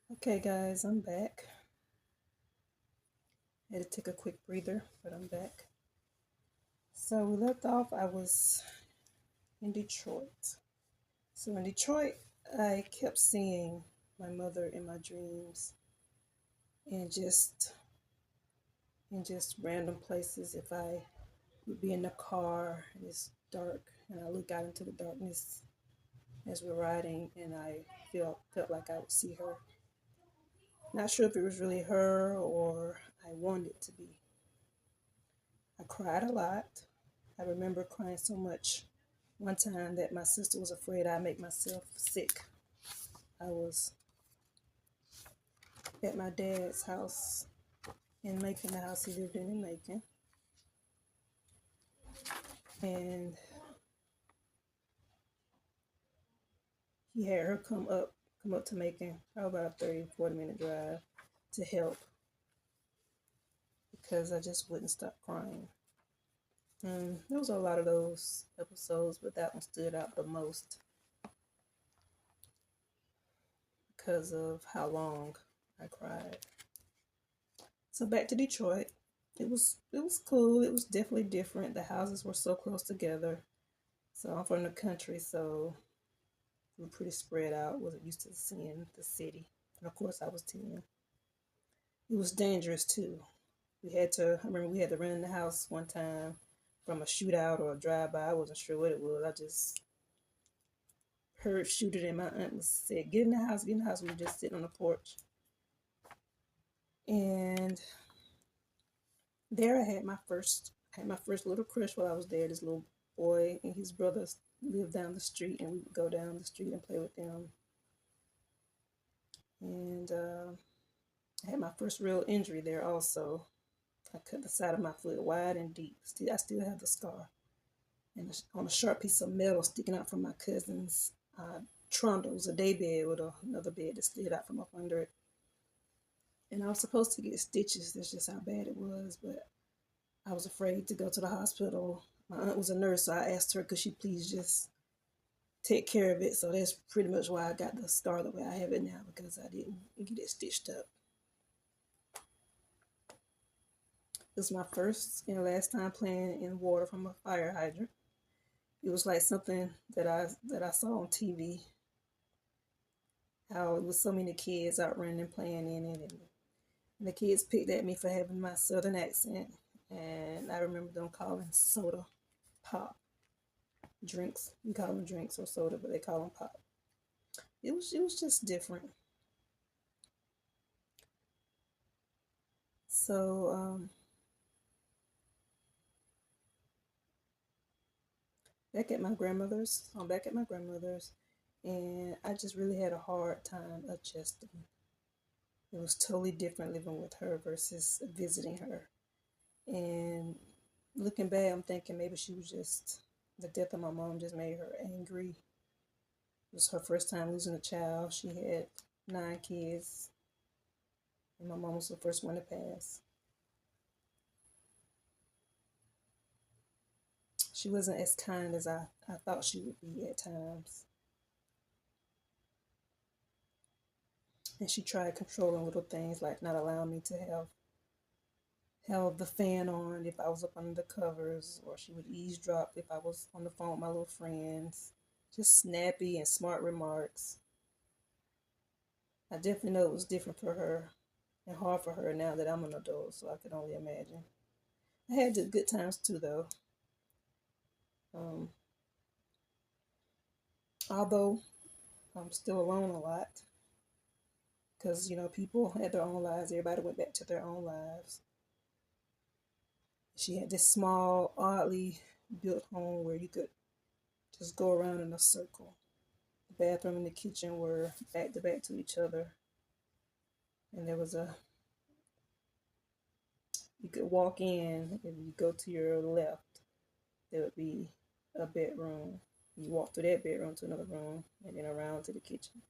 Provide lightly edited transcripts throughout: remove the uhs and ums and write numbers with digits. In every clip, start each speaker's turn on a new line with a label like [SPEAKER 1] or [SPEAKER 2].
[SPEAKER 1] Okay, guys, I'm back. Had to take a quick breather, but I'm back. So we left off, I was in Detroit. So in Detroit, I kept seeing my mother in my dreams and just random places. If I would be in the car and it's dark and I look out into the darkness as we're riding and I felt like I would see her. Not sure if it was really her or I wanted it to be. I cried a lot. I remember crying so much one time that my sister was afraid I'd make myself sick. I was at my dad's house in Macon, the house he lived in Macon, and he had her come up to Macon, probably about a 30-40 minute drive to help because I just wouldn't stop crying. There was a lot of those episodes, but that one stood out the most because of how long I cried. So back to Detroit. It was cool. It was definitely different. The houses were so close together. So I'm from the country, so we were pretty spread out. Wasn't used to seeing the city. And of course I was 10. It was dangerous too. I remember we had to run in the house one time from a shootout or a drive-by. I wasn't sure what it was. I just heard shooting and my aunt said, get in the house, get in the house. We were just sitting on the porch. And there I had my first little crush while I was there. This little boy and his brothers lived down the street, and we would go down the street and play with them. And I had my first real injury there also. I cut the side of my foot wide and deep. I still have the scar and on a sharp piece of metal sticking out from my cousin's trundle. It was a day bed with another bed that slid out from up under it. And I was supposed to get stitches. That's just how bad it was. But I was afraid to go to the hospital. My aunt was a nurse, so I asked her, could she please just take care of it? So that's pretty much why I got the scar the way I have it now, because I didn't get it stitched up. This was my first and last time playing in water from a fire hydrant. It was like something that I saw on TV. How it was so many kids out running and playing in it, and the kids picked at me for having my southern accent. And I remember them calling soda pop drinks. We call them drinks or soda, but they call them pop. It was just different. So I'm back at my grandmother's, and I just really had a hard time adjusting. It was totally different living with her versus visiting her. And looking back, I'm thinking maybe she was just the death of my mom just made her angry. It was her first time losing a child. She had 9 kids, and my mom was the first one to pass. She wasn't as kind as I thought she would be at times. And she tried controlling little things like not allowing me to have the fan on if I was up under the covers, or she would eavesdrop if I was on the phone with my little friends. Just snappy and smart remarks. I definitely know it was different for her and hard for her now that I'm an adult, so I could only imagine. I had the good times too, though. Um, although I'm still alone a lot because, people had their own lives. Everybody went back to their own lives. She had this small, oddly built home where you could just go around in a circle. The bathroom and the kitchen were back to back to each other. And there was you could walk in, and you go to your left, there would be a bedroom. You walk through that bedroom to another room, and then around to the kitchen.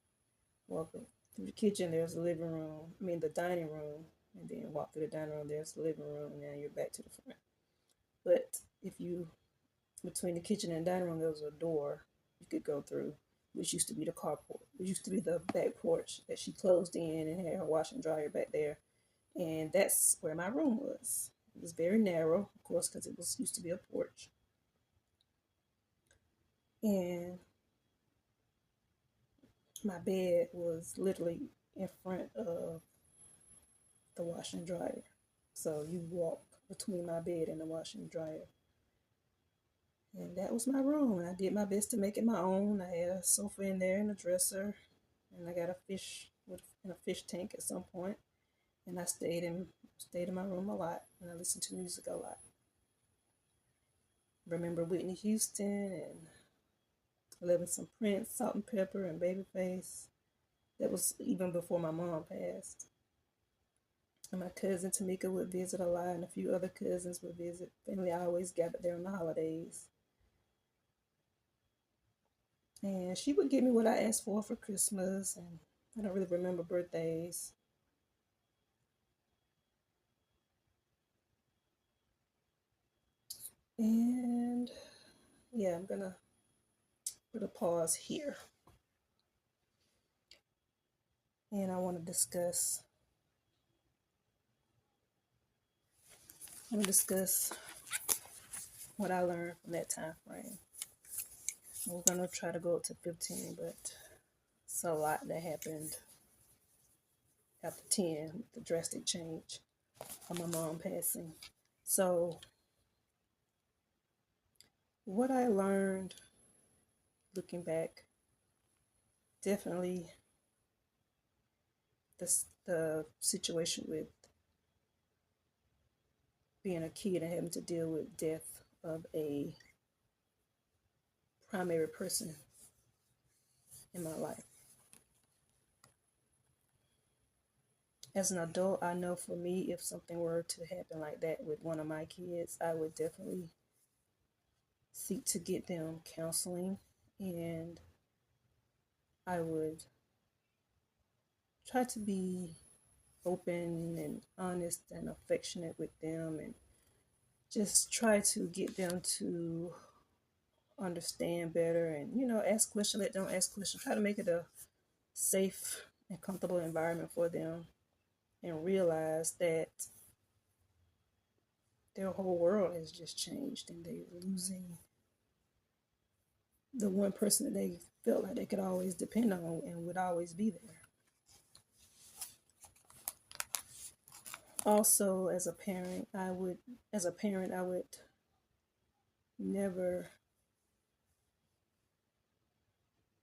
[SPEAKER 1] Walk through the kitchen, there's the living room. I mean, the dining room, and then walk through the dining room, there's the living room, and then you're back to the front. But if you between the kitchen and dining room, there was a door you could go through. which used to be the carport, which used to be the back porch that she closed in and had her washer and dryer back there. And that's where my room was. It was very narrow, of course, because it was used to be a porch. And my bed was literally in front of the washer and dryer. So you walk between my bed and the washer and dryer. And that was my room. And I did my best to make it my own. I had a sofa in there and a dresser. And I got a fish in a fish tank at some point. And I stayed in my room a lot, and I listened to music a lot. Remember Whitney Houston and living some Prince, Salt and Pepper, and Babyface. That was even before my mom passed. And my cousin Tamika would visit a lot, and a few other cousins would visit. Family always gathered there on the holidays. And she would give me what I asked for Christmas, and I don't really remember birthdays. And yeah, I'm gonna put a pause here. And I want to discuss what I learned from that time frame. We're gonna try to go up to 15, but it's a lot that happened after 10 with the drastic change of my mom passing. So what I learned looking back, definitely the situation with being a kid and having to deal with death of a primary person in my life. As an adult, I know for me, if something were to happen like that with one of my kids, I would definitely seek to get them counseling, and I would try to be open and honest and affectionate with them, and just try to get them to understand better, and ask questions, let them ask questions, try to make it a safe and comfortable environment for them, and realize that their whole world has just changed and they're losing the one person that they felt like they could always depend on and would always be there. Also, as a parent, I would never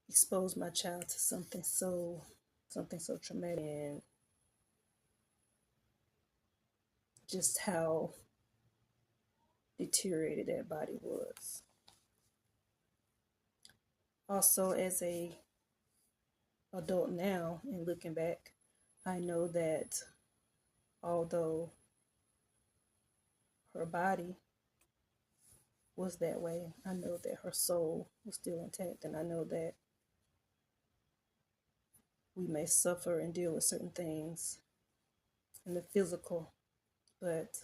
[SPEAKER 1] expose my child to something so traumatic, and just how deteriorated that body was. Also, as a adult now and looking back, I know that although her body was that way, I know that her soul was still intact, and I know that we may suffer and deal with certain things in the physical, but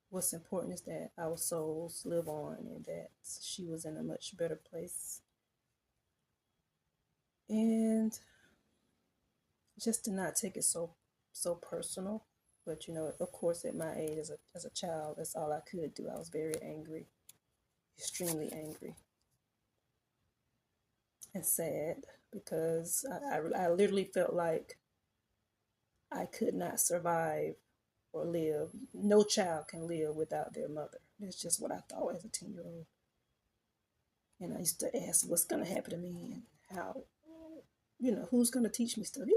[SPEAKER 1] what's important is that our souls live on and that she was in a much better place. And just to not take it so personal. But of course, at my age as a child, that's all I could do. I was very angry, extremely angry and sad, because I literally felt like I could not survive or live. No child can live without their mother. That's just what I thought as a 10-year-old. And I used to ask what's going to happen to me, and how, who's going to teach me stuff.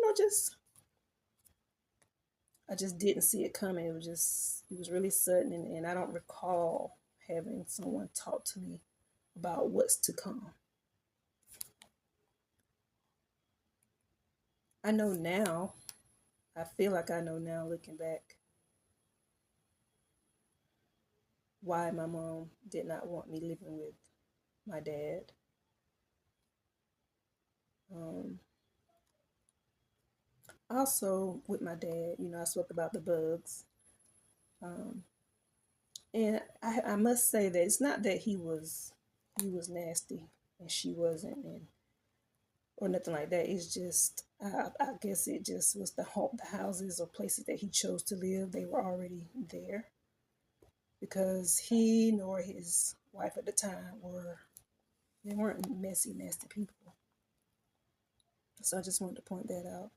[SPEAKER 1] I just didn't see it coming. It was really sudden. And I don't recall having someone talk to me about what's to come. I know now, I feel like I know now looking back, why my mom did not want me living with my dad. Um, Also, with my dad, I spoke about the bugs. Um, and I must say that it's not that he was nasty. and she wasn't, and or nothing like that. It's just I guess it just was the houses or places that he chose to live. They were already there because he nor his wife at the time they weren't messy, nasty people. So I just wanted to point that out.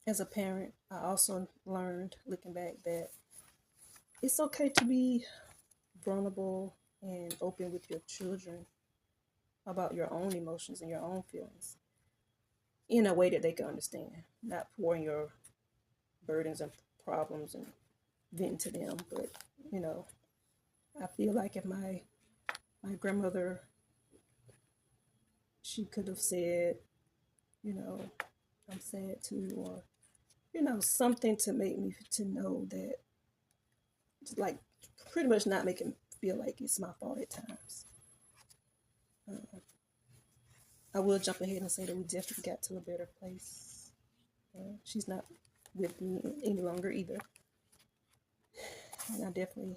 [SPEAKER 1] As a parent, I also learned, looking back, that it's okay to be vulnerable and open with your children about your own emotions and your own feelings in a way that they can understand, not pouring your burdens and problems and venting to them. But, you know, I feel like if my grandmother, she could have said, you know, I'm sad too, or, you know, something to make me to know that, like, pretty much not make it feel like it's my fault at times. Uh, I will jump ahead and say that we definitely got to a better place. She's not with me any longer either. And I definitely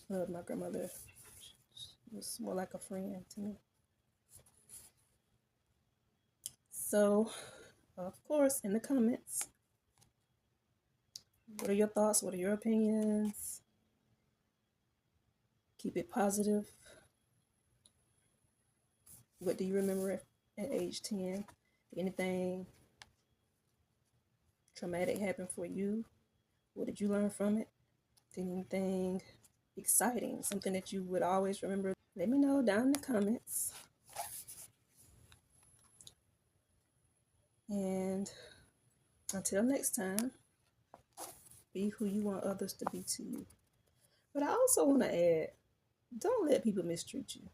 [SPEAKER 1] love my grandmother. She was more like a friend to me. So, of course, in the comments, what are your thoughts? What are your opinions? Keep it positive. What do you remember at age 10? Anything traumatic happened for you? What did you learn from it? Did anything exciting, something that you would always remember? Let me know down in the comments. And until next time, be who you want others to be to you. But I also want to add, don't let people mistreat you.